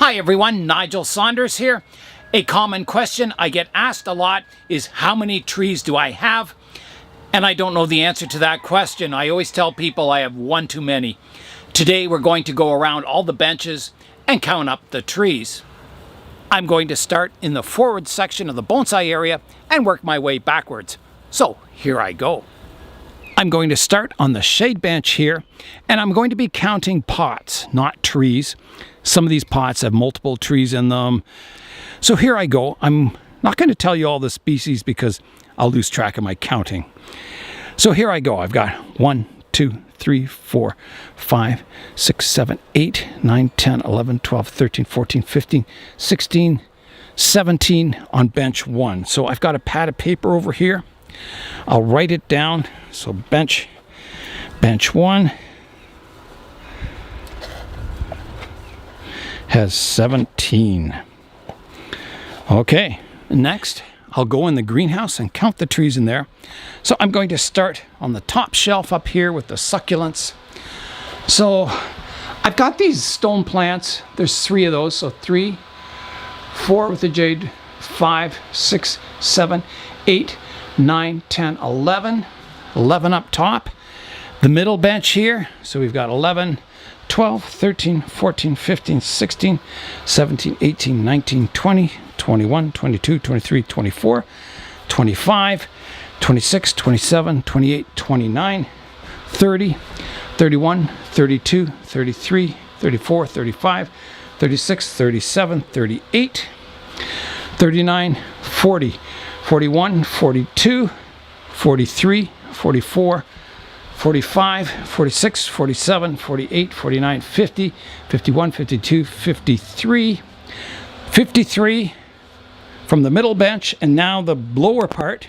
Hi everyone, Nigel Saunders here. A common question I get asked a lot is how many trees do I have? And I don't know the answer to that question. I always tell people I have one too many. Today we're going to go around all the benches and count up the trees. I'm going to start in the forward section of the bonsai area and work my way backwards. So here I go. I'm going to start on the shade bench here, and I'm going to be counting pots, not trees. Some of these pots have multiple trees in them. So here I go. I'm not going to tell you all the species because I'll lose track of my counting. So here I go. I've got 1, 2, 3, 4, 5, 6, 7, 8, 9, 10, 11, 12, 13, 14, 15, 16, 17 on bench 1. So I've got a pad of paper over here. I'll write it down. So bench 1 has 17. Okay, next I'll go in the greenhouse and count the trees in there. So I'm going to start on the top shelf up here with the succulents. So I've got these stone plants. There's 3 of those. So 3, 4 with the jade, 5, 6, 7, 8, 9, 10, 11. 11 up top. The middle bench here. So we've got 11, 12, 13, 14, 15, 16, 17, 18, 19, 20, 21, 22, 23, 24, 25, 26, 27, 28, 29, 30, 31, 32, 33, 34, 35, 36, 37, 38, 39, 40, 41, 42, 43, 44, 45, 46, 47, 48, 49, 50, 51, 52, 53, 53 from the middle bench, and now the lower part,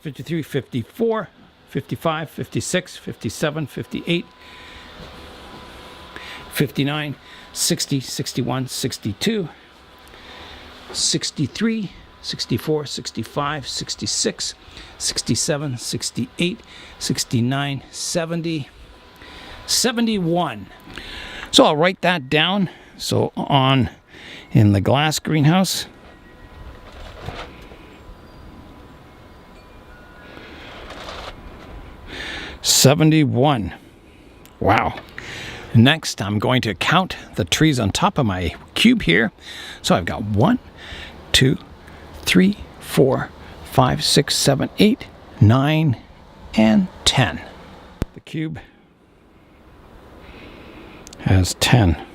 53, 54, 55, 56, 57, 58, 59, 60, 61, 62, 63, 64, 65, 66, 67, 68, 69, 70, 71. So I'll write that down. So on in the glass greenhouse, '71. Wow. Next, I'm going to count the trees on top of my cube here. So I've got 1, 2, 3, 4, 5, 6, 7, 8, 9, and 10. The cube has 10.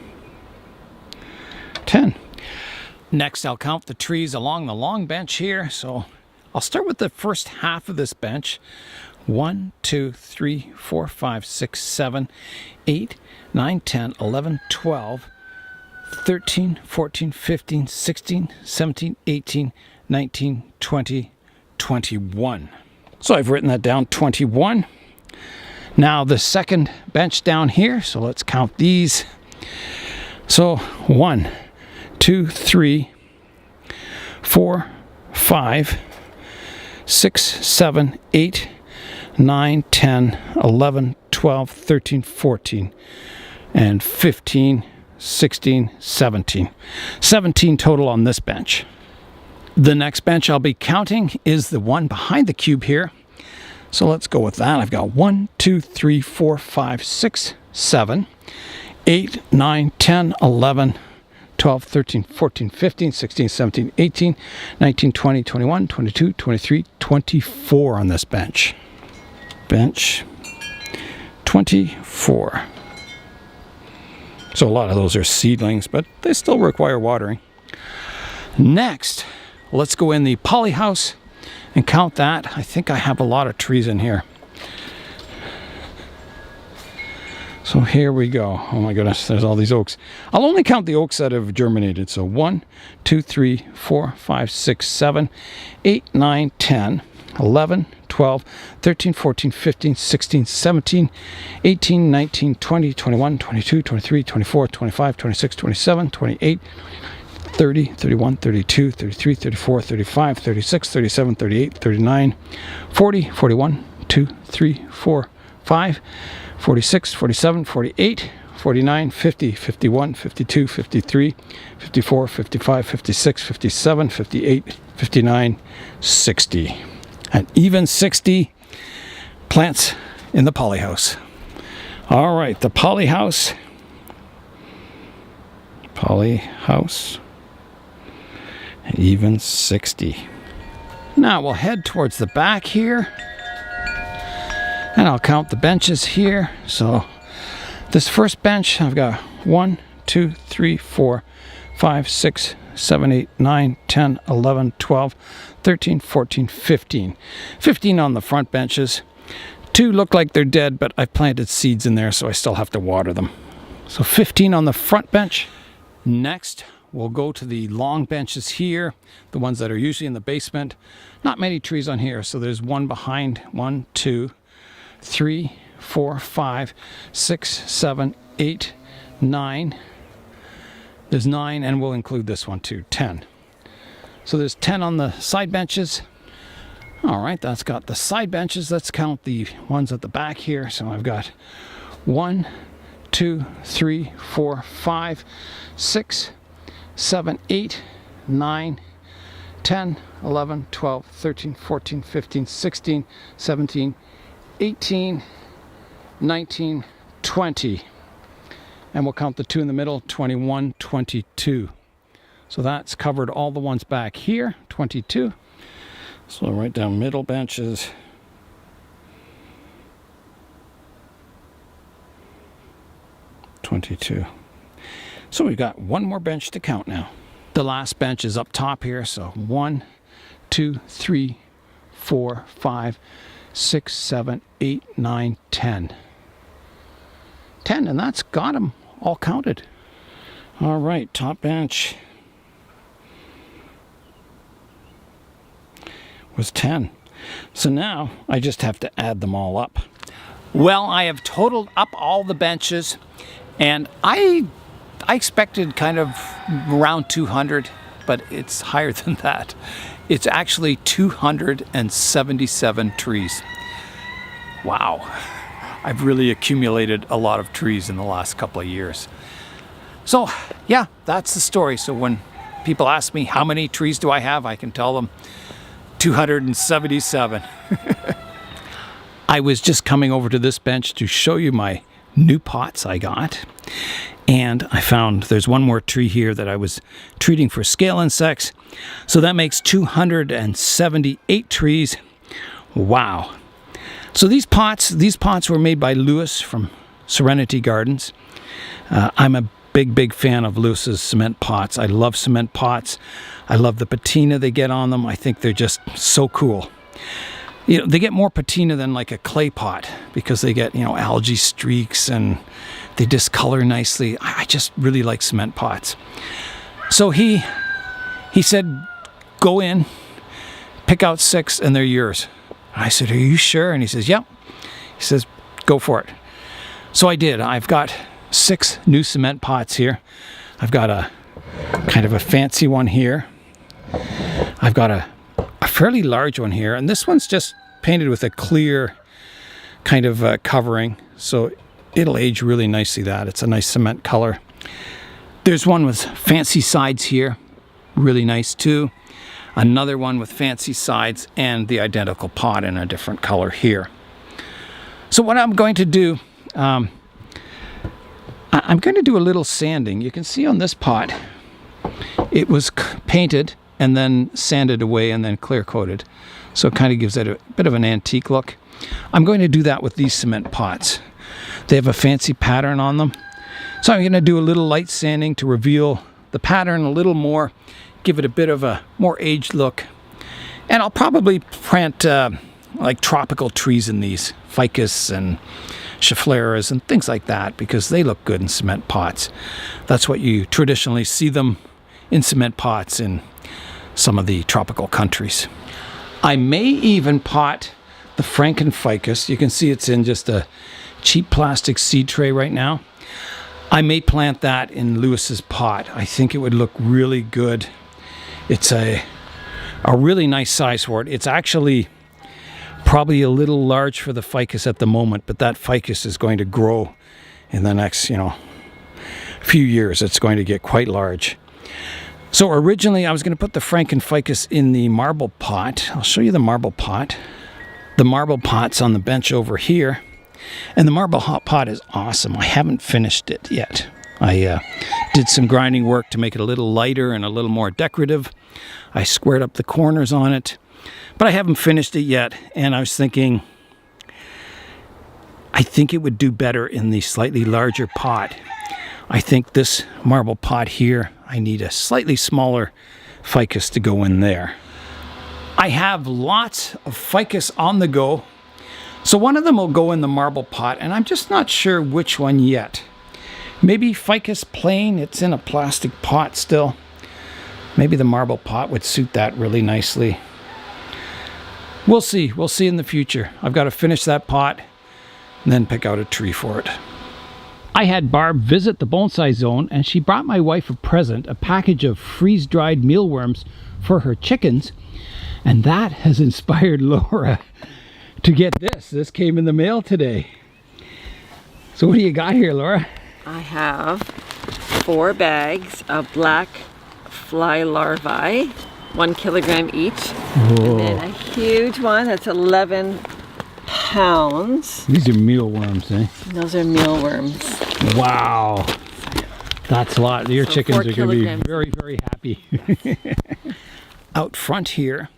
10. Next, I'll count the trees along the long bench here. So I'll start with the first half of this bench. 1, 2, 3, 4, 5, 6, 7, 8, 9, 10, 11, 12, 13, 14, 15, 16, 17, 18, 19, 20, 21. So I've written that down, 21. Now the second bench down here, so let's count these. So 1, 2, 3, 4, 5, 6, 7, 8, 9, 10, 11, 12, 13, 14, and 15, 16, 17. 17 total on this bench. The next bench I'll be counting is the one behind the cube here. So let's go with that. I've got 1, 2, 3, 4, 5, 6, 7, 8, 9, 10, 11, 12, 13, 14, 15, 16, 17, 18, 19, 20, 21, 22, 23, 24 on this bench. Bench 24. So a lot of those are seedlings, but they still require watering. Next, let's go in the poly house and count that. I think I have a lot of trees in here. So here we go. Oh my goodness, there's all these oaks. I'll only count the oaks that have germinated. So 1, 2, 3, 4, 5, 6, 7, 8, 9, 10, 11, 12, 13, 14, 15, 16, 17, 18, 19, 20, 21, 22, 23, 24, 25, 26, 27, 28, 30, 31, 32, 33, 34, 35, 36, 37, 38, 39, 40, 41, 2, 3, 4, 5, 46, 47, 48, 49, 50, 51, 52, 53, 54, 55, 56, 57, 58, 59, 60. An even 60 plants in the polyhouse. All right, the polyhouse. Polyhouse. Even 60. Now we'll head towards the back here. And I'll count the benches here. So this first bench, I've got 1, 2, 3, 4, 5, 6, 7, 8, 9, 10, 11, 12, 13, 14, 15. 15 on the front benches. 2 look like they're dead, but I've planted seeds in there, so I still have to water them. So 15 on the front bench. Next, we'll go to the long benches here, the ones that are usually in the basement. Not many trees on here, so there's one behind. 1, 2, 3, 4, 5, 6, 7, 8, 9. There's 9, and we'll include this one too, 10. So there's 10 on the side benches. All right, that's got the side benches. Let's count the ones at the back here. So I've got 1, 2, 3, 4, 5, 6, 7, 8, 9, 10, 11, 12, 13, 14, 15, 16, 17, 18, 19, 20. And we'll count the 2 in the middle, 21, 22. So that's covered all the ones back here, 22. So right down middle benches. 22. So we've got one more bench to count now. The last bench is up top here. So 1, 2, 3, 4, 5, 6, 7, 8, 9, 10. 10, and that's got them all counted. All right, top bench was 10. So now I just have to add them all up. Well, I have totaled up all the benches, and I expected kind of around 200, but it's higher than that. It's actually 277 trees. Wow. I've really accumulated a lot of trees in the last couple of years. So, yeah, that's the story. So when people ask me how many trees do I have, I can tell them 277. I was just coming over to this bench to show you my new pots I got. And I found there's one more tree here that I was treating for scale insects. So that makes 278 trees. Wow. So these pots were made by Lewis from Serenity Gardens. I'm a big fan of Lewis's cement pots. I love cement pots. I love the patina they get on them. I think they're just so cool. You know, they get more patina than like a clay pot because they get, you know, algae streaks and they discolor nicely. I just really like cement pots. So he said, go in, pick out 6 and they're yours. I said, are you sure? And he says, yep. He says, go for it. So I did. I've got 6 new cement pots here. I've got a kind of a fancy one here. I've got a fairly large one here. And this one's just painted with a clear kind of covering. So it'll age really nicely, that. It's a nice cement color. There's one with fancy sides here. Really nice too. Another one with fancy sides and the identical pot in a different color here. So what I'm going to do, I'm going to do a little sanding. You can see on this pot, it was painted and then sanded away and then clear coated. So it kind of gives it a bit of an antique look. I'm going to do that with these cement pots. They have a fancy pattern on them. So I'm going to do a little light sanding to reveal the pattern a little more, give it a bit of a more aged look. And I'll probably plant like tropical trees in these, ficus and chifleras and things like that, because they look good in cement pots. That's what you traditionally see them in cement pots in some of the tropical countries. I may even pot the frankenficus. You can see it's in just a cheap plastic seed tray right now. I may plant that in Lewis's pot. I think it would look really good. It's a really nice size for it. It's actually probably a little large for the ficus at the moment, but that ficus is going to grow in the next, few years, it's going to get quite large. So originally I was going to put the Frankenficus in the marble pot. I'll show you the marble pot. The marble pot's on the bench over here. And the marble hot pot is awesome. I haven't finished it yet. I did some grinding work to make it a little lighter and a little more decorative. I squared up the corners on it. But I haven't finished it yet. And I was thinking, I think it would do better in the slightly larger pot. I think this marble pot here, I need a slightly smaller ficus to go in there. I have lots of ficus on the go. So one of them will go in the marble pot, and I'm just not sure which one yet. Maybe ficus plain, it's in a plastic pot still. Maybe the marble pot would suit that really nicely. We'll see in the future. I've got to finish that pot and then pick out a tree for it. I had Barb visit the bonsai zone, and she brought my wife a present, a package of freeze-dried mealworms for her chickens, and that has inspired Laura to get this. This came in the mail today. So what do you got here, Laura? I have 4 bags of black fly larvae, 1 kilogram each. Whoa. And then a huge one that's 11 pounds. These are mealworms, eh? Those are mealworms. Wow. That's a lot. Your So chickens 4 are going to be very, very happy. Out front here,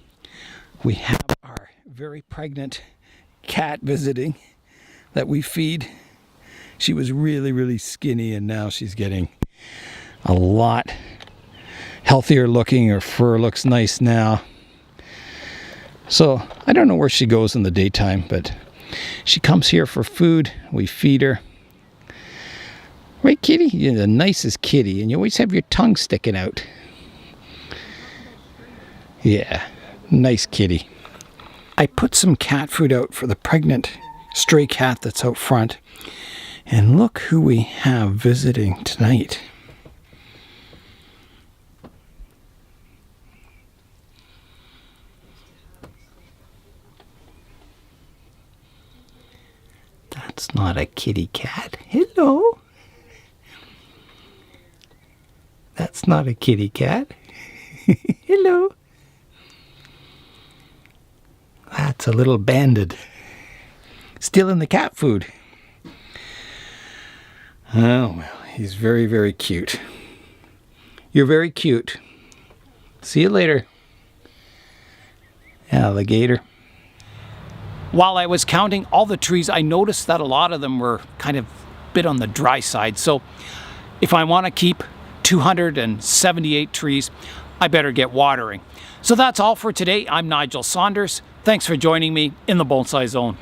we have our very pregnant cat visiting that we feed. She was really, really skinny, and now she's getting a lot healthier looking. Her fur looks nice now. So I don't know where she goes in the daytime, but she comes here for food. We feed her. Right, kitty? You're the nicest kitty, and you always have your tongue sticking out. Yeah, nice kitty. I put some cat food out for the pregnant stray cat that's out front. And look who we have visiting tonight. That's not a kitty cat. Hello. That's not a kitty cat. Hello. That's a little bandit. Stealing the cat food. Oh, well, he's very, very cute. You're very cute. See you later, alligator. While I was counting all the trees, I noticed that a lot of them were kind of a bit on the dry side. So if I want to keep 278 trees, I better get watering. So that's all for today. I'm Nigel Saunders. Thanks for joining me in the Bonsai Zone.